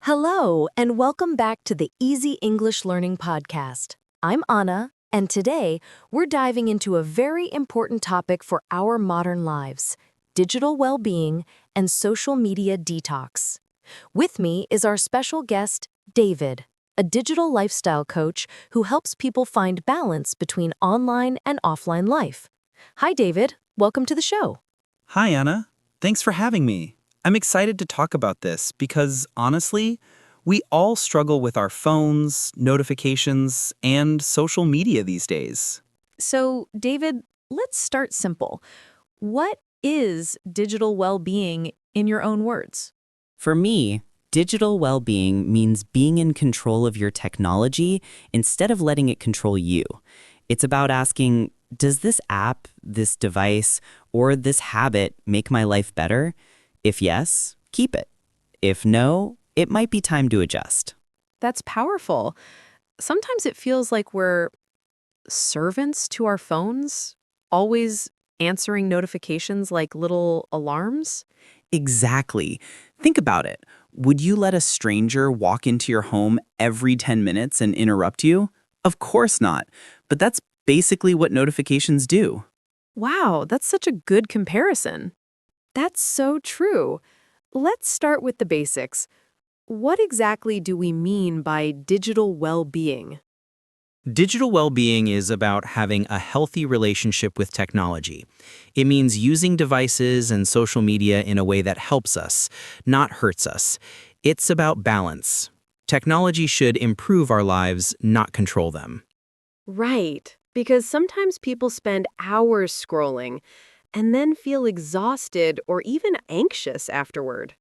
Hello, and welcome back to the Easy English Learning Podcast. I'm Anna, and today we're diving into a very important topic for our modern lives: digital well-being and social media detox. With me is our special guest, David, a digital lifestyle coach who helps people find balance between online and offline life. Hi, David. Welcome to the show. Hi, Anna. Thanks for having me. I'm excited to talk about this because, honestly, we all struggle with our phones, notifications, and social media these days. So, David, let's start simple. What is digital well-being in your own words? For me, digital well-being means being in control of your technology instead of letting it control you. It's about asking, does this app, this device, or this habit make my life better? If yes, keep it. If no, it might be time to adjust. That's powerful. Sometimes it feels like we're servants to our phones, always answering notifications like little alarms. Exactly. Think about it. Would you let a stranger walk into your home every 10 minutes and interrupt you? Of course not. But that's basically what notifications do. Wow, that's such a good comparison. That's so true. Let's start with the basics. What exactly do we mean by digital well-being? Digital well-being is about having a healthy relationship with technology. It means using devices and social media in a way that helps us, not hurts us. It's about balance. Technology should improve our lives, not control them. Right, because sometimes people spend hours scrolling and then feel exhausted or even anxious afterward.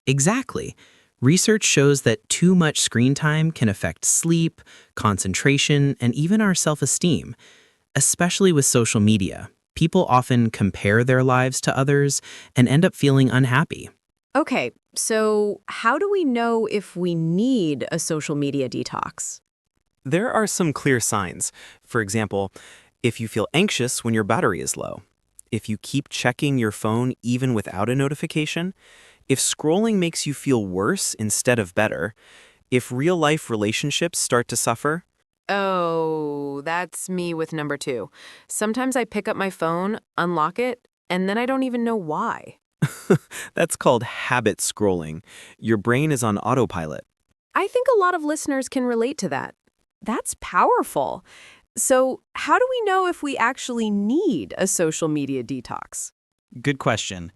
Exactly. Research shows that too much screen time can affect sleep, concentration, and even our self-esteem. Especially with social media, people often compare their lives to others and end up feeling unhappy. Okay, so how do we know if we need a social media detox? There are some clear signs. For example, if you feel anxious when your battery is low, if you keep checking your phone even without a notification, if scrolling makes you feel worse instead of better, if real-life relationships start to suffer. Oh, that's me with number two. Sometimes I pick up my phone, unlock it, and then I don't even know why. That's called habit scrolling. Your brain is on autopilot. I think a lot of listeners can relate to that. That's powerful. So, how do we know if we actually need a social media detox? Good question.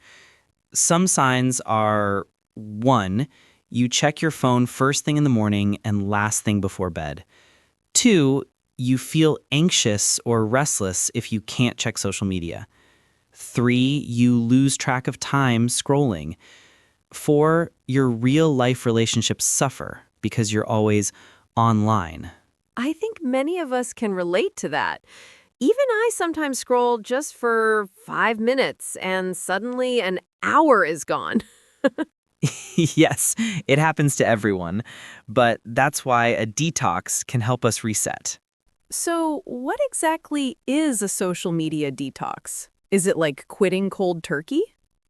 Some signs are: 1, you check your phone first thing in the morning and last thing before bed. 2, you feel anxious or restless if you can't check social media. 3, you lose track of time scrolling. 4, your real-life relationships suffer because you're always online. I think many of us can relate to that. Even I sometimes scroll just for 5 minutes and suddenly an hour is gone. Yes, it happens to everyone, but that's why a detox can help us reset. So, what exactly is a social media detox? Is it like quitting cold turkey?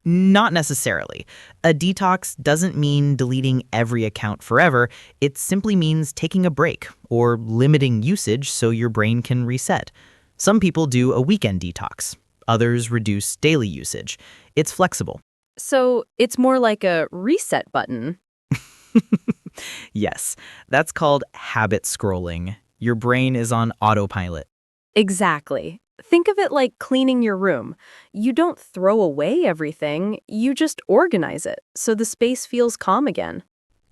Not necessarily. A detox doesn't mean deleting every account forever. It simply means taking a break or limiting usage so your brain can reset. Some people do a weekend detox. Others reduce daily usage. It's flexible. So, it's more like a reset button. Yes, that's called habit scrolling. Your brain is on autopilot. Exactly. Think of it like cleaning your room. You don't throw away everything, you just organize it so the space feels calm again.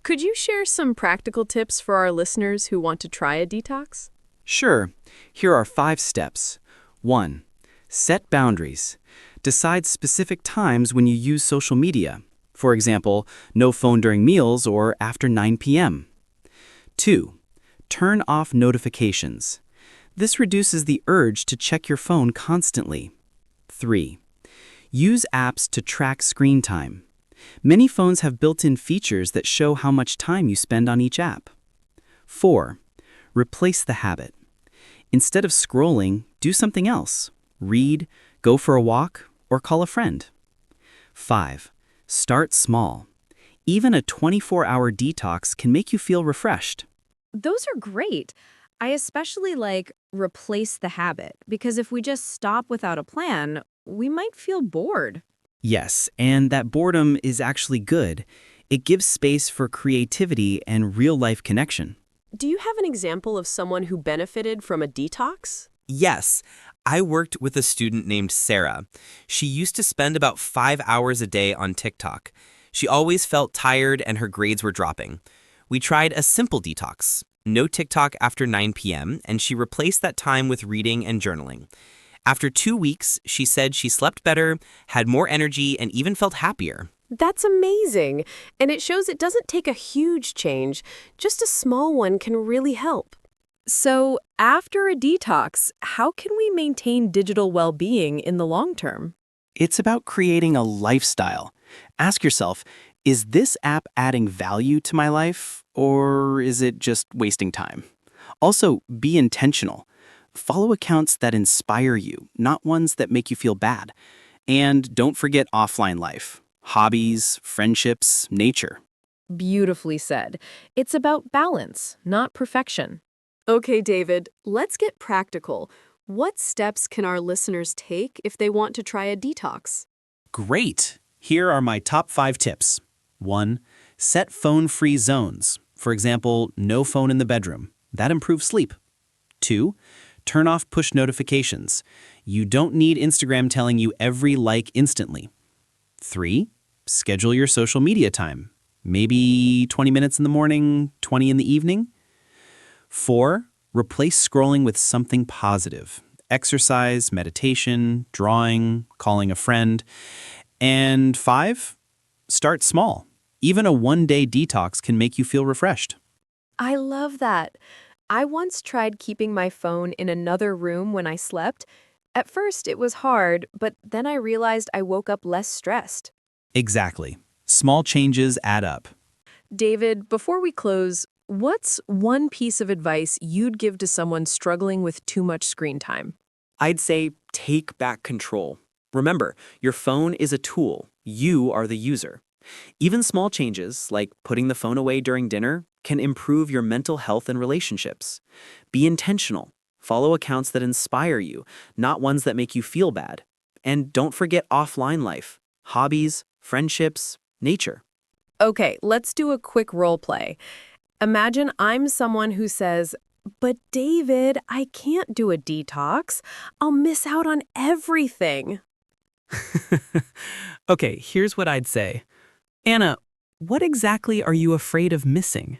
Could you share some practical tips for our listeners who want to try a detox? Sure. Here are 5 steps. 1. Set boundaries. Decide specific times when you use social media. For example, no phone during meals or after 9 p.m. 2. Turn off notifications. This reduces the urge to check your phone constantly. 3. Use apps to track screen time. Many phones have built-in features that show how much time you spend on each app. 4. Replace the habit. Instead of scrolling, do something else. Read, go for a walk, or call a friend. 5. Start small. Even a 24-hour detox can make you feel refreshed. Those are great. I especially like replace the habit because if we just stop without a plan, we might feel bored. Yes, and that boredom is actually good. It gives space for creativity and real-life connection. Do you have an example of someone who benefited from a detox? Yes, I worked with a student named Sarah. She used to spend about 5 hours a day on TikTok. She always felt tired and her grades were dropping. We tried a simple detox, no TikTok after 9 p.m., and she replaced that time with reading and journaling. After 2 weeks, she said she slept better, had more energy, and even felt happier. That's amazing. And it shows it doesn't take a huge change. Just a small one can really help. So, after a detox, how can we maintain digital well-being in the long term? It's about creating a lifestyle. Ask yourself, is this app adding value to my life, or is it just wasting time? Also, be intentional. Follow accounts that inspire you, not ones that make you feel bad. And don't forget offline life, hobbies, friendships, nature. Beautifully said. It's about balance, not perfection. Okay, David, let's get practical. What steps can our listeners take if they want to try a detox? Great! Here are my top 5 tips. 1. Set phone-free zones. For example, no phone in the bedroom. That improves sleep. 2. Turn off push notifications. You don't need Instagram telling you every like instantly. 3. Schedule your social media time. Maybe 20 minutes in the morning, 20 in the evening. 4. Replace scrolling with something positive. Exercise, meditation, drawing, calling a friend. And 5. Start small. Even a one-day detox can make you feel refreshed. I love that. I once tried keeping my phone in another room when I slept. At first, it was hard, but then I realized I woke up less stressed. Exactly. Small changes add up. David, before we close, what's one piece of advice you'd give to someone struggling with too much screen time? I'd say take back control. Remember, your phone is a tool. You are the user. Even small changes, like putting the phone away during dinner, can improve your mental health and relationships. Be intentional. Follow accounts that inspire you, not ones that make you feel bad. And don't forget offline life, hobbies, friendships, nature. Okay, let's do a quick role play. Imagine I'm someone who says, "But David, I can't do a detox. I'll miss out on everything." Okay, here's what I'd say. Anna, what exactly are you afraid of missing?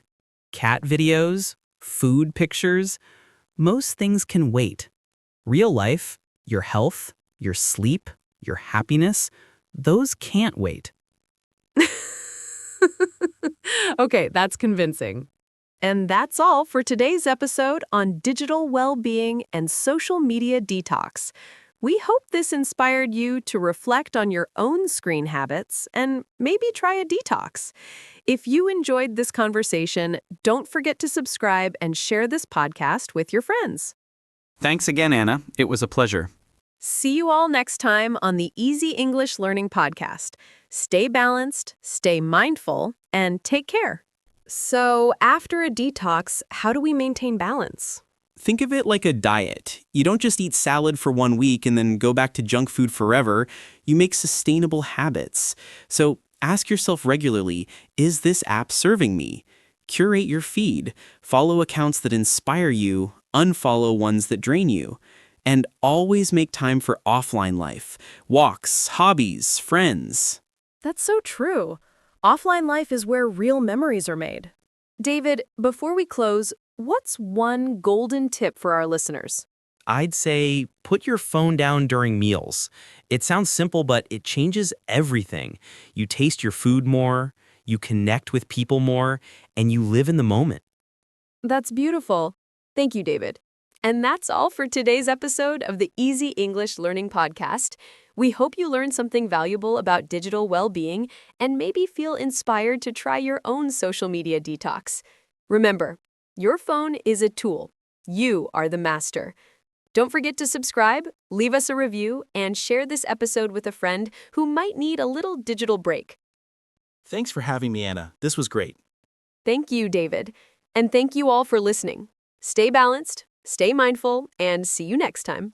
Cat videos? Food pictures? Most things can wait. Real life, your health, your sleep, your happiness, those can't wait. Okay, that's convincing. And that's all for today's episode on digital well-being and social media detox. We hope this inspired you to reflect on your own screen habits and maybe try a detox. If you enjoyed this conversation, don't forget to subscribe and share this podcast with your friends. Thanks again, Anna. It was a pleasure. See you all next time on the Easy English Learning Podcast. Stay balanced, stay mindful, and take care. So, after a detox, how do we maintain balance? Think of it like a diet. You don't just eat salad for 1 week and then go back to junk food forever. You make sustainable habits. So ask yourself regularly, is this app serving me? Curate your feed. Follow accounts that inspire you. Unfollow ones that drain you. And always make time for offline life. Walks, hobbies, friends. That's so true. Offline life is where real memories are made. David, before we close, what's one golden tip for our listeners? I'd say put your phone down during meals. It sounds simple, but it changes everything. You taste your food more, you connect with people more, and you live in the moment. That's beautiful. Thank you, David. And that's all for today's episode of the Easy English Learning Podcast. We hope you learned something valuable about digital well-being and maybe feel inspired to try your own social media detox. Remember, your phone is a tool. You are the master. Don't forget to subscribe, leave us a review, and share this episode with a friend who might need a little digital break. Thanks for having me, Anna. This was great. Thank you, David. And thank you all for listening. Stay balanced, stay mindful, and see you next time.